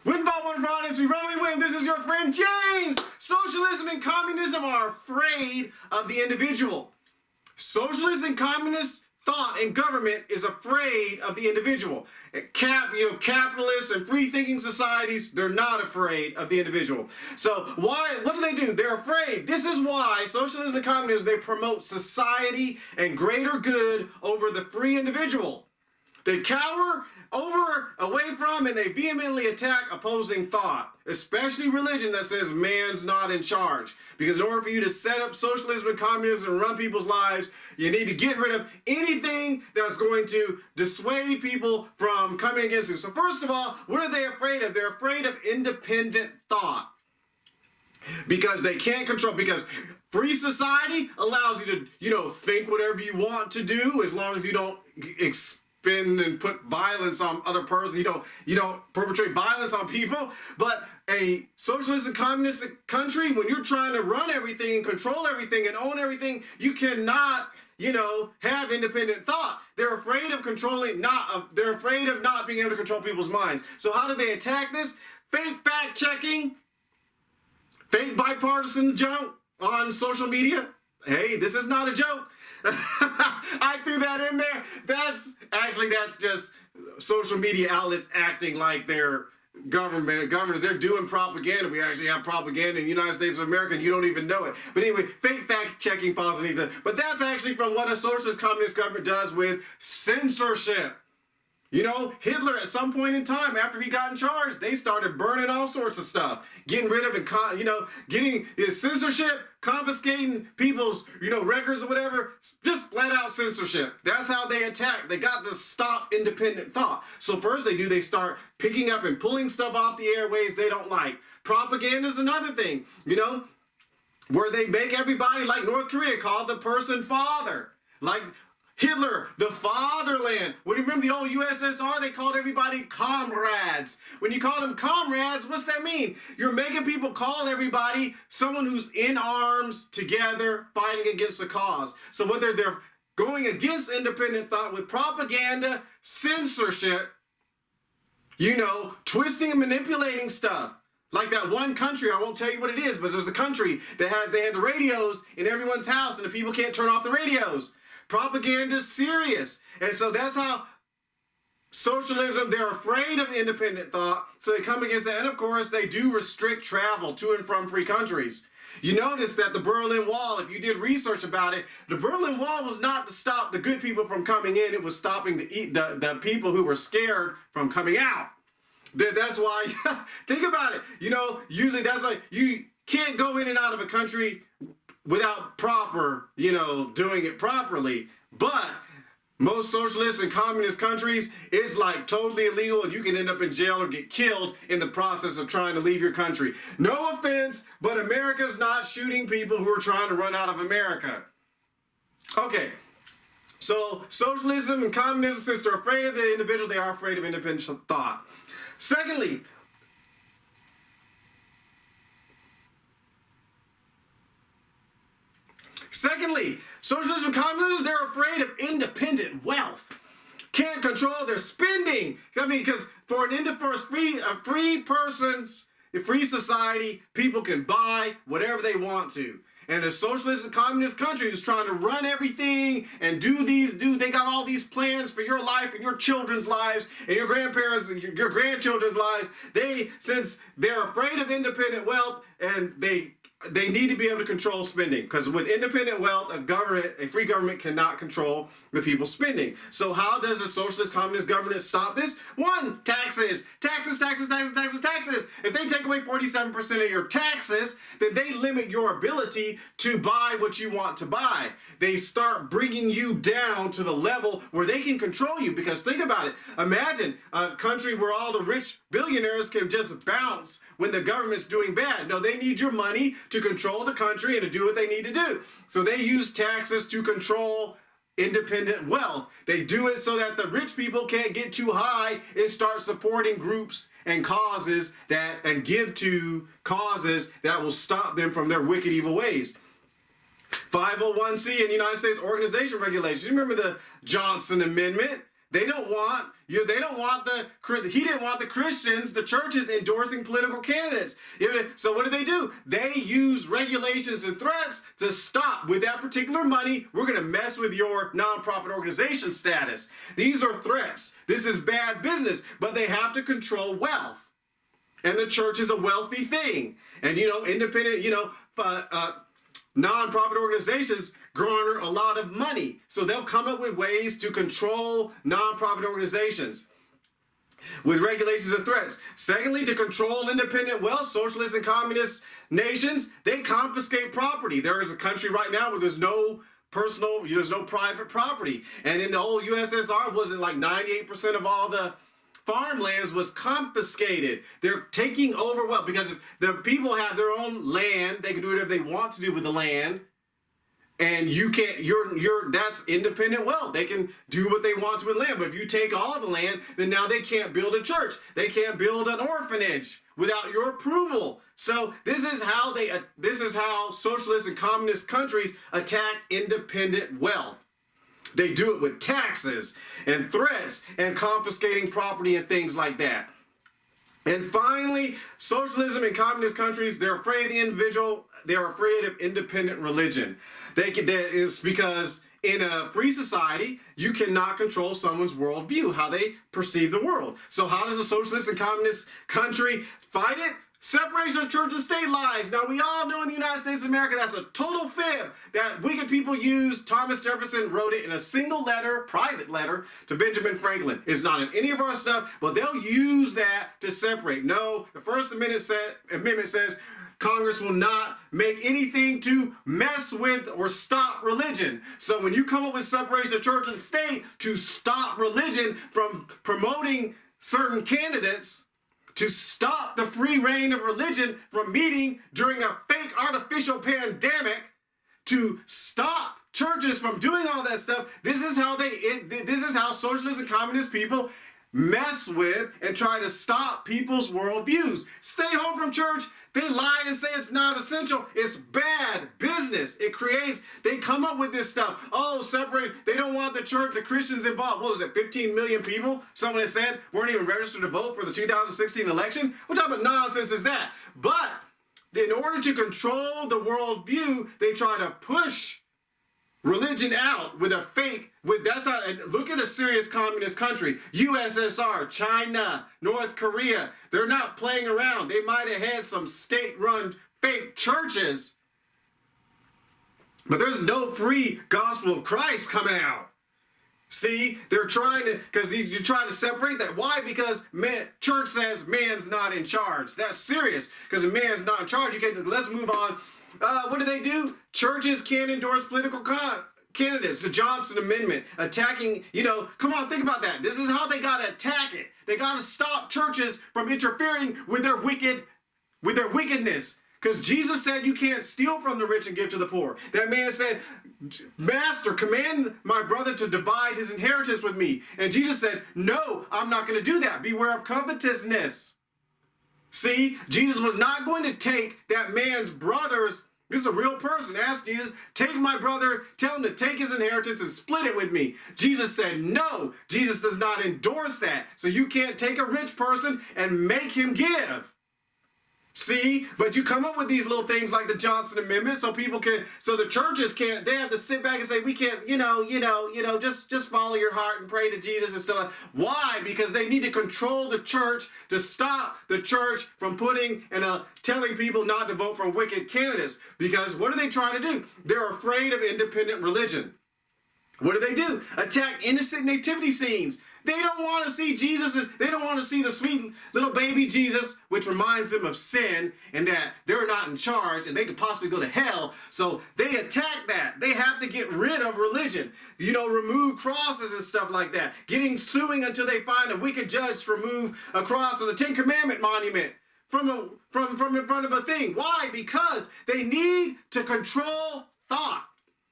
Win by one for honest, we run, we win. This is your friend James. Socialism and communism are afraid of the individual. Socialist and communist thought and government is afraid of the individual. Capitalists and free-thinking societies, they're not afraid of the individual. So what do? They're afraid. This is why socialism and communism, they promote society and greater good over the free individual. They cower away from, and they vehemently attack opposing thought, especially religion that says man's not in charge. Because in order for you to set up socialism and communism and run people's lives, you need to get rid of anything that's going to dissuade people from coming against you. So first of all, what are they afraid of? They're afraid of independent thought. Because they can't control, because free society allows you to, think whatever you want to do as long as you don't spin and put violence on other persons. You don't perpetrate violence on people. But a socialist and communist country, when you're trying to run everything and control everything and own everything, you cannot, have independent thought. They're afraid of they're afraid of not being able to control people's minds. So how do they attack this? Fake fact checking, fake bipartisan junk on social media. Hey, this is not a joke. I threw that in there. That's just social media outlets acting like they're government. They're doing propaganda. We actually have propaganda in the United States of America and you don't even know it. But anyway, fake fact checking falls beneath that. But that's actually from what a socialist communist government does with censorship. Hitler at some point in time after he got in charge, they started burning all sorts of stuff, getting rid of it, getting censorship, confiscating people's, records or whatever, just flat out censorship. That's how they attack. They got to stop independent thought. So first they start picking up and pulling stuff off the airways they don't like. Propaganda is another thing, where they make everybody, like North Korea, call the person father. Like Hitler, the fatherland. When you remember the old USSR, they called everybody comrades. When you call them comrades, what's that mean? You're making people call everybody someone who's in arms together fighting against a cause. So whether they're going against independent thought with propaganda, censorship, twisting and manipulating stuff. Like that one country, I won't tell you what it is, but there's a country that they had the radios in everyone's house and the people can't turn off the radios. Propaganda is serious. And so that's how socialism, they're afraid of independent thought, so they come against that. And of course, they do restrict travel to and from free countries. You notice that the Berlin Wall, if you did research about it, the Berlin Wall was not to stop the good people from coming in, it was stopping the people who were scared from coming out. That's why, think about it, usually that's why you can't go in and out of a country without doing it properly. But most socialist and communist countries, it's like totally illegal and you can end up in jail or get killed in the process of trying to leave your country. No offense, but America's not shooting people who are trying to run out of America. Okay, so socialism and communism, since they're afraid of the individual, they are afraid of independent thought. Secondly, socialism and communism, they're afraid of independent wealth. Can't control their spending. Because for a free society, people can buy whatever they want to. And a socialist and communist country who's trying to run everything and they got all these plans for your life and your children's lives and your grandparents and your grandchildren's lives. Since they're afraid of independent wealth and they need to be able to control spending, because with independent wealth, a free government cannot control the people's spending. So how does a socialist communist government stop this? One, taxes. Taxes. If they take away 47% of your taxes, then they limit your ability to buy what you want to buy. They start bringing you down to the level where they can control you. Because think about it. Imagine a country where all the rich billionaires can just bounce when the government's doing bad. No, they need your money to control the country and to do what they need to do. So they use taxes to control independent wealth. They do it so that the rich people can't get too high and start supporting groups and causes and give to causes that will stop them from their wicked, evil ways. 501c in the United States organization regulations. You remember the Johnson Amendment? They don't want you. They don't want he didn't want the Christians, the churches, endorsing political candidates. So what do? They use regulations and threats to stop. With that particular money, we're going to mess with your nonprofit organization status. These are threats. This is bad business, but they have to control wealth. And the church is a wealthy thing. And, independent, nonprofit organizations garner a lot of money. So they'll come up with ways to control nonprofit organizations with regulations and threats. Secondly, to control independent wealth, socialist and communist nations, they confiscate property. There is a country right now where there's no there's no private property. And in the old USSR, wasn't like 98% of all the farmlands was confiscated. They're taking over wealth because if the people have their own land, they can do whatever they want to do with the land. And you can't, that's independent wealth. They can do what they want to with land. But if you take all the land, then now they can't build a church. They can't build an orphanage without your approval. So this is how socialist and communist countries attack independent wealth. They do it with taxes and threats and confiscating property and things like that. And finally, socialism in communist countries, they're afraid of the individual. They're afraid of independent religion. That is because in a free society, you cannot control someone's worldview, how they perceive the world. So how does a socialist and communist country fight it? Separation of church and state lies. Now, we all know in the United States of America, that's a total fib that wicked people use. Thomas Jefferson wrote it in a single letter, private letter, to Benjamin Franklin. It's not in any of our stuff, but they'll use that to separate. No, the First Amendment says Congress will not make anything to mess with or stop religion. So when you come up with separation of church and state to stop religion from promoting certain candidates, to stop the free reign of religion from meeting during a fake artificial pandemic, to stop churches from doing all that stuff, this is how socialist and communist people mess with and try to stop people's worldviews. Stay home from church. They lie and say it's not essential. It's bad business. They come up with this stuff. Oh, separate. They don't want the church, the Christians involved. What was it, 15 million people? Someone has said weren't even registered to vote for the 2016 election? What type of nonsense is that? But in order to control the worldview, they try to push religion out with a fake, look at a serious communist country, USSR, China, North Korea. They're not playing around. They might have had some state-run fake churches, but there's no free gospel of Christ coming out. See, they're trying to, because you're trying to separate that. Why? Because church says man's not in charge. That's serious, because if man's not in charge, let's move on. What do? Churches can't endorse political candidates. The Johnson Amendment, attacking, come on, think about that. This is how they got to attack it. They got to stop churches from interfering with their wickedness. Because Jesus said you can't steal from the rich and give to the poor. That man said, Master, command my brother to divide his inheritance with me. And Jesus said, no, I'm not going to do that. Beware of covetousness. See, Jesus was not going to take that man's brother's, this is a real person, asked Jesus, take my brother, tell him to take his inheritance and split it with me. Jesus said no. Jesus does not endorse that. So you can't take a rich person and make him give. See, but you come up with these little things like the Johnson Amendment so the churches can't, they have to sit back and say, we can't, just follow your heart and pray to Jesus and stuff. Why? Because they need to control the church to stop the church from telling people not to vote for wicked candidates. Because what are they trying to do? They're afraid of independent religion. What do? Attack innocent nativity scenes. They don't want to see they don't want to see the sweet little baby Jesus, which reminds them of sin and that they're not in charge and they could possibly go to hell. So they attack that. They have to get rid of religion. Remove crosses and stuff like that. Suing until they find a wicked judge to remove a cross or the Ten Commandment monument from in front of a thing. Why? Because they need to control thought.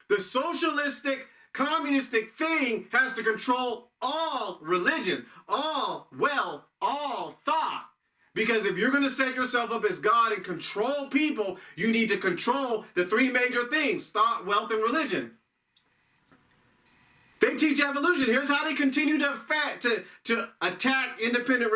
The socialistic, communistic thing has to control all religion, all wealth, all thought. Because if you're going to set yourself up as God and control people, you need to control the three major things: thought, wealth, and religion. They They teach evolution. Here's how they continue to attack independent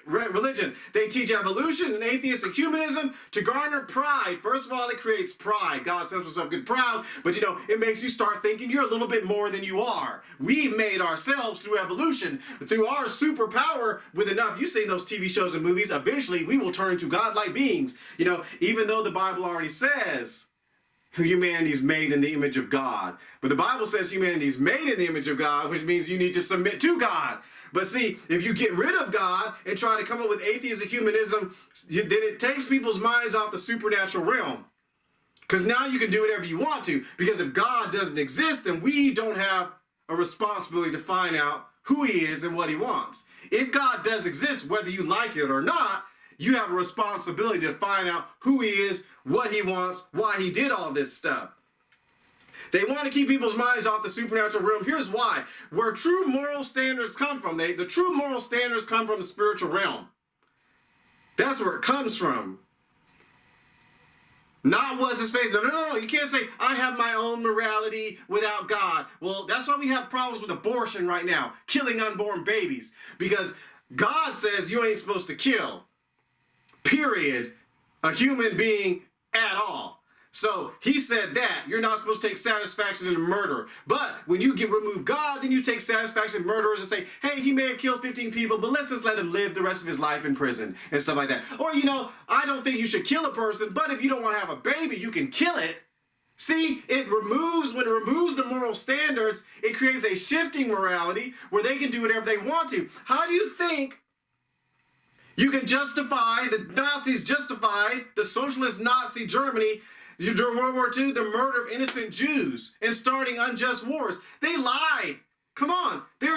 religion. They teach evolution and atheistic humanism to garner pride. First of all, it creates pride. God says himself good proud, but you know, it makes you start thinking you're a little bit more than you are. We've made ourselves through evolution, through our superpower with enough. You've seen those TV shows and movies. Eventually, we will turn to godlike beings. You know, even though the Bible already says humanity's made in the image of God. But the Bible says humanity's made in the image of God, which means you need to submit to God. But see, if you get rid of God and try to come up with atheistic humanism, then it takes people's minds off the supernatural realm. Because now you can do whatever you want to. Because if God doesn't exist, then we don't have a responsibility to find out who he is and what he wants. If God does exist, whether you like it or not, you have a responsibility to find out who he is, what he wants, why he did all this stuff. They want to keep people's minds off the supernatural realm. Here's why. Where true moral standards come from. The true moral standards come from the spiritual realm. That's where it comes from. Not what's his face. No. You can't say, I have my own morality without God. Well, that's why we have problems with abortion right now. Killing unborn babies. Because God says you ain't supposed to kill. Period. A human being at all. So he said that you're not supposed to take satisfaction in a murder. But when you remove God, then you take satisfaction in murderers and say, hey, he may have killed 15 people, but let's just let him live the rest of his life in prison and stuff like that. Or, you know, I don't think you should kill a person, but if you don't want to have a baby, you can kill it. See, when it removes the moral standards, it creates a shifting morality where they can do whatever they want to. How do you think you can justify, the Nazis justified the socialist Nazi Germany during World War II, the murder of innocent Jews and starting unjust wars? They lied. Come on. They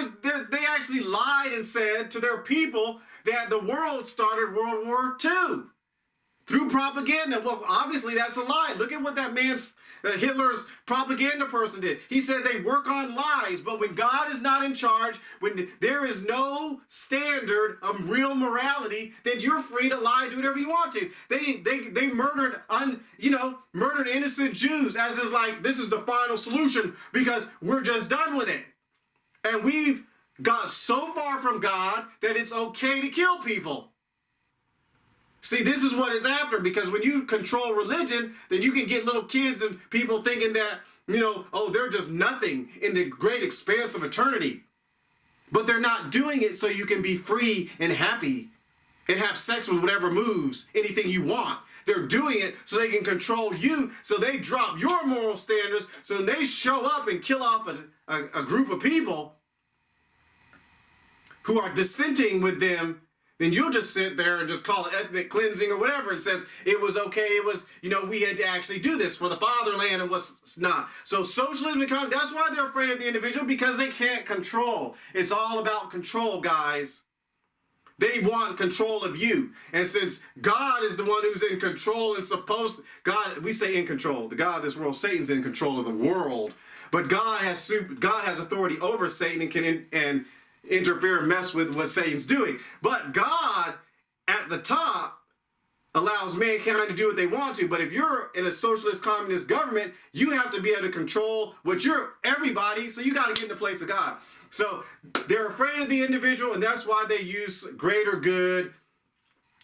actually lied and said to their people that the world started World War II through propaganda. Well, obviously that's a lie. Look at what that Hitler's propaganda person did. He said they work on lies, but when God is not in charge, when there is no standard of real morality, then you're free to lie and do whatever you want to. They murdered murdered innocent Jews as is like this is the final solution because we're just done with it. And we've got so far from God that it's okay to kill people. See, this is what it's after, because when you control religion, then you can get little kids and people thinking that, oh, they're just nothing in the great expanse of eternity. But they're not doing it so you can be free and happy and have sex with whatever moves, anything you want. They're doing it so they can control you, so they drop your moral standards, so when they show up and kill off a group of people who are dissenting with them, then you'll just sit there and just call it ethnic cleansing or whatever and says it was okay, it was, we had to actually do this for the fatherland and what's not. So socialism and communism, that's why they're afraid of the individual, because they can't control. It's all about control, guys. They want control of you. And since God is the one who's in control and God, we say in control, the God of this world, Satan's in control of the world, but God has authority over Satan and can interfere and mess with what Satan's doing. But God at the top allows mankind to do what they want to. But if you're in a socialist communist government, you have to be able to control everybody, so you got to get in the place of God. So they're afraid of the individual, and that's why they use greater good.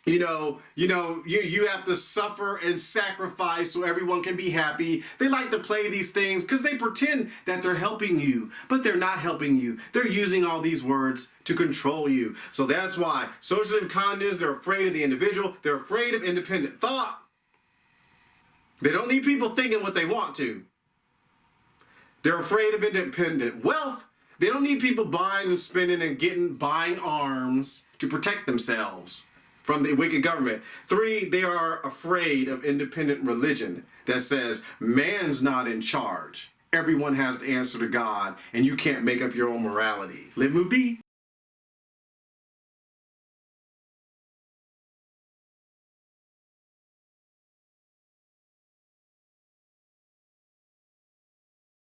You have to suffer and sacrifice so everyone can be happy. They like to play these things because they pretend that they're helping you, but they're not helping you. They're using all these words to control you. So that's why socialism and communism, they're afraid of the individual. They're afraid of independent thought. They don't need people thinking what they want to. They're afraid of independent wealth. They don't need people buying and spending and buying arms to protect themselves from the wicked government. 3, they are afraid of independent religion that says man's not in charge. Everyone has to answer to God, and you can't make up your own morality. Live, move, be.